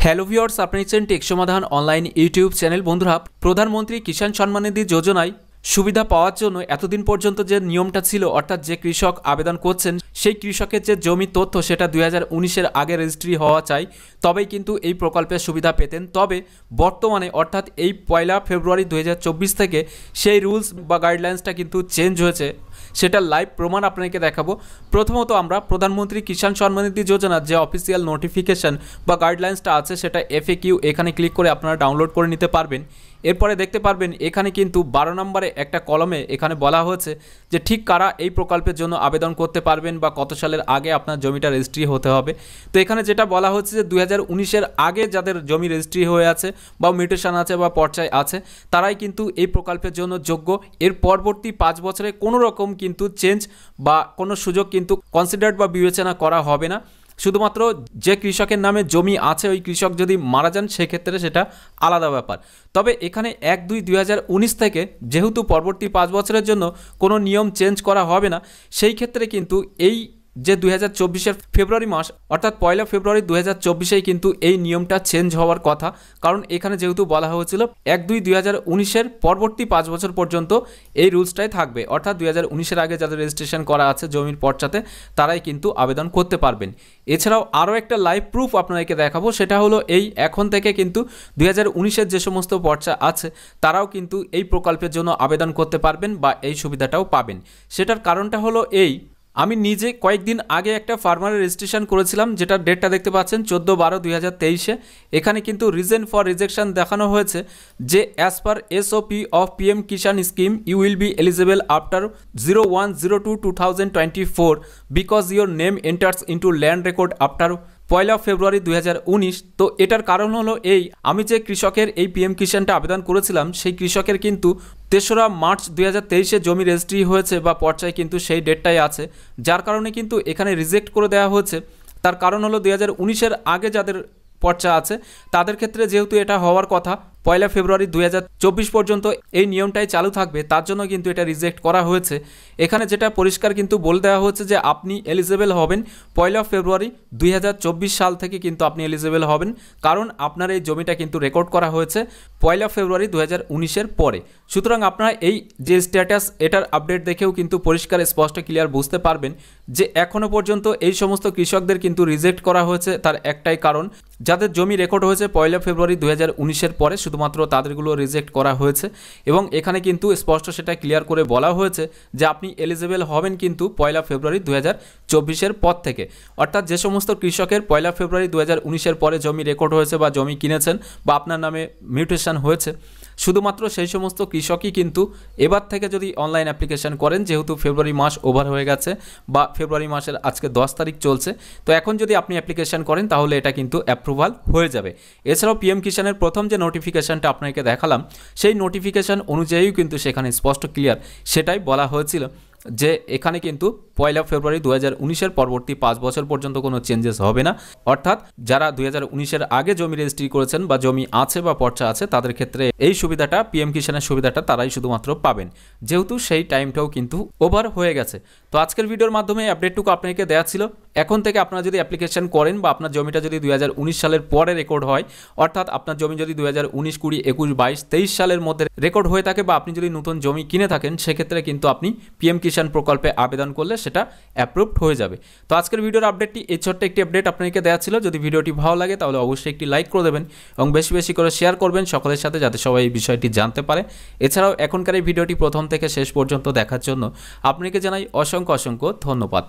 Hello viewers, আপনি দেখছেন take সমাধান অনলাইন ইউটিউব চ্যানেল। বন্ধুরা, প্রধানমন্ত্রী কিষাণ সম্মান নিধি যোজনায় সুবিধা পাওয়ার জন্য এতদিন পর্যন্ত যে নিয়মটা ছিল, অর্থাৎ যে কৃষক আবেদন করছেন সেই কৃষকের যে জমির তথ্য সেটা 2019-এর আগে রেজিস্ট্রি হওয়া চাই, তবেই কিন্তু এই প্রকল্পের সুবিধা পেতেন। তবে বর্তমানে অর্থাৎ এই 1 ফেব্রুয়ারি 2024 থেকে সেই রুলস বা গাইডলাইন্সটা কিন্তু চেঞ্জ হয়েছে। সেটা লাইভ প্রমাণ আপনাকে দেখাবো। প্রথমত আমরা প্রধানমন্ত্রী কিষাণ সম্মান নিধি যোজনার যে অফিসিয়াল নোটিফিকেশন বা গাইডলাইন্সটা আছে সেটা FAQ এখানে ক্লিক করে আপনারা ডাউনলোড করে নিতে পারবেন। এরপরে দেখতে পারবেন এখানে কিন্তু 12 নম্বরে একটা কলমে এখানে বলা হয়েছে যে ঠিক কারা এই প্রকল্পের জন্য আবেদন করতে পারবেন বা কত সালের আগে আপনার জমিটা রেজিস্ট্রি হতে হবে। তো এখানে যেটা বলা হচ্ছে যে 2019-এর আগে যাদের জমি রেজিস্ট্রি হয়ে আছে বা মিউটেশন আছে বা পর্চায় আছে তারাই কিন্তু এই প্রকল্পের জন্য যোগ্য। এর পরবর্তী 5 বছরে কোনো রকম কিন্তু চেঞ্জ বা কোনো সুযোগ কিন্তু কনসিডার্ড বা বিবেচনা করা হবে না। শুধুমাত্র যে কৃষকের নামে জমি আছে ওই কৃষক যদি মারা যান সেক্ষেত্রে সেটা আলাদা ব্যাপার। তবে এখানে 1-2-2019 থেকে যেহেতু পরবর্তী 5 বছরের জন্য কোনো নিয়ম চেঞ্জ করা হবে না, সেই ক্ষেত্রে কিন্তু এই যে 2024-এর ফেব্রুয়ারি মাস অর্থাৎ 1 ফেব্রুয়ারি 2024-এই কিন্তু এই নিয়মটা চেঞ্জ হওয়ার কথা। কারণ এখানে যেহেতু বলা হয়েছিল 1-2-2019-এর পরবর্তী 5 বছর পর্যন্ত এই রুলসটাই থাকবে, অর্থাৎ 2019-এর আগে যাদের রেজিস্ট্রেশন করা আছে জমির পর্চাতে তারাই কিন্তু আবেদন করতে পারবেন। এছাড়াও আরও একটা লাইভ প্রুফ আপনাদেরকে দেখাবো, সেটা হলো এই এখন থেকে কিন্তু 2019-এর যে সমস্ত পর্চা আছে তারাও কিন্তু এই প্রকল্পের জন্য আবেদন করতে পারবেন বা এই সুবিধাটাও পাবেন। সেটার কারণটা হলো এই, আমি নিজে কয়েকদিন আগে একটা ফার্মারের রেজিস্ট্রেশন করেছিলাম, যেটা ডেটটা দেখতে পাচ্ছেন 14/12/2023-এ। এখানে কিন্তু রিজন ফর রিজেকশন দেখানো হয়েছে যে as per SOP of PM Kisan scheme you will be eligible after 01/02/2024 because your name enters into land record after 1 February 2019। তো এটার কারণ হলো এই, আমি যে কৃষকের এই PM কিষাণটা আবেদন করেছিলাম সেই কৃষকের কিন্তু 3রা মার্চ 2023-এ জমি রেজিস্ট্রি হয়েছে বা পর্চায় কিন্তু সেই ডেটটাই আছে, যার কারণে কিন্তু এখানে রিজেক্ট করে দেওয়া হয়েছে। তার কারণ হলো 2019-এর আগে যাদের পর্চা আছে তাদের ক্ষেত্রে যেহেতু এটা হওয়ার কথা 1 ফেব্রুয়ারি 2024 পর্যন্ত এই নিয়মটাই চালু থাকবে, তার জন্য কিন্তু এটা রিজেক্ট করা হয়েছে। এখানে যেটা পরিষ্কার কিন্তু বলে দেওয়া হচ্ছে যে আপনি এলিজিবল হবেন 1 ফেব্রুয়ারি 2024 সাল থেকে কিন্তু আপনি এলিজিবল হবেন, কারণ আপনার এই জমিটা কিন্তু রেকর্ড করা হয়েছে 1 ফেব্রুয়ারি 2019-এর পরে। সুতরাং আপনারা এই যে স্ট্যাটাস এটার আপডেট দেখেও কিন্তু পরিষ্কার স্পষ্ট ক্লিয়ার বুঝতে পারবেন যে এখনও পর্যন্ত এই সমস্ত কৃষকদের কিন্তু রিজেক্ট করা হয়েছে। তার একটাই কারণ, যাদের জমি রেকর্ড হয়েছে 1 ফেব্রুয়ারি 2019-এর পরে শুধুমাত্র তাদেরগুলো রিজেক্ট করা হয়েছে। এবং এখানে কিন্তু স্পষ্ট সেটা ক্লিয়ার করে বলা হয়েছে যে আপনি এলিজিবল হবেন কিন্তু 1 ফেব্রুয়ারি 2024-এর পর থেকে। অর্থাৎ যে সমস্ত কৃষকের 1 ফেব্রুয়ারি 2019-এর পরে জমি রেকর্ড হয়েছে বা জমি কিনেছেন বা আপনার নামে মিউটেশন হয়েছে, শুধুমাত্র সেই সমস্ত কৃষকই কিন্তু এবার থেকে যদি অনলাইন অ্যাপ্লিকেশন করেন, যেহেতু ফেব্রুয়ারি মাস ওভার হয়ে গেছে বা ফেব্রুয়ারি মাসের আজকে 10 তারিখ চলছে, তো এখন যদি আপনি অ্যাপ্লিকেশন করেন তাহলে এটা কিন্তু অ্যাপ্রুভাল হয়ে যাবে। এছাড়াও PM কিষাণের প্রথম যে নোটিফিকেশনটা আপনাকে দেখালাম সেই নোটিফিকেশন অনুযায়ীও কিন্তু সেখানে স্পষ্ট ক্লিয়ার সেটাই বলা হয়েছিল যে এখানে কিন্তু 1 ফেব্রুয়ারি 2019-এর পরবর্তী 5 বছর পর্যন্ত কোনো চেঞ্জেস হবে না। অর্থাৎ যারা 2019-এর আগে জমি রেজিস্ট্রি করেছেন বা জমি আছে বা পর্চা আছে তাদের ক্ষেত্রে এই সুবিধাটা PM কিষাণের সুবিধাটা তারাই শুধুমাত্র পাবেন, যেহেতু সেই টাইমটাও কিন্তু ওভার হয়ে গেছে। তো আজকের ভিডিওর মাধ্যমে আপডেটটুকু আপনাকে দেওয়া ছিল। এখন থেকে আপনারা যদি অ্যাপ্লিকেশন করেন বা আপনার জমিটা যদি 2019 সালের পরে রেকর্ড হয়, অর্থাৎ আপনার জমি যদি 2019, 20, 21, 22, 23 সালের মধ্যে রেকর্ড হয়ে থাকে বা আপনি যদি নতুন জমি কিনে থাকেন, সেক্ষেত্রে কিন্তু আপনি PM কিষাণ প্রকল্পে আবেদন করলে সেটা অ্যাপ্রুভড হয়ে যাবে। তো আজকের ভিডিওর আপডেটটি এই ছোট্ট একটি আপডেট আপনাকে দেওয়া ছিল। যদি ভিডিওটি ভালো লাগে তাহলে অবশ্যই একটি লাইক করে দেবেন এবং বেশি বেশি করে শেয়ার করবেন সকলের সাথে, যাতে সবাই এই বিষয়টি জানতে পারে। এছাড়াও এখনকার এই ভিডিওটি প্রথম থেকে শেষ পর্যন্ত দেখার জন্য আপনাকে জানাই অসংখ্য অসংখ্য ধন্যবাদ।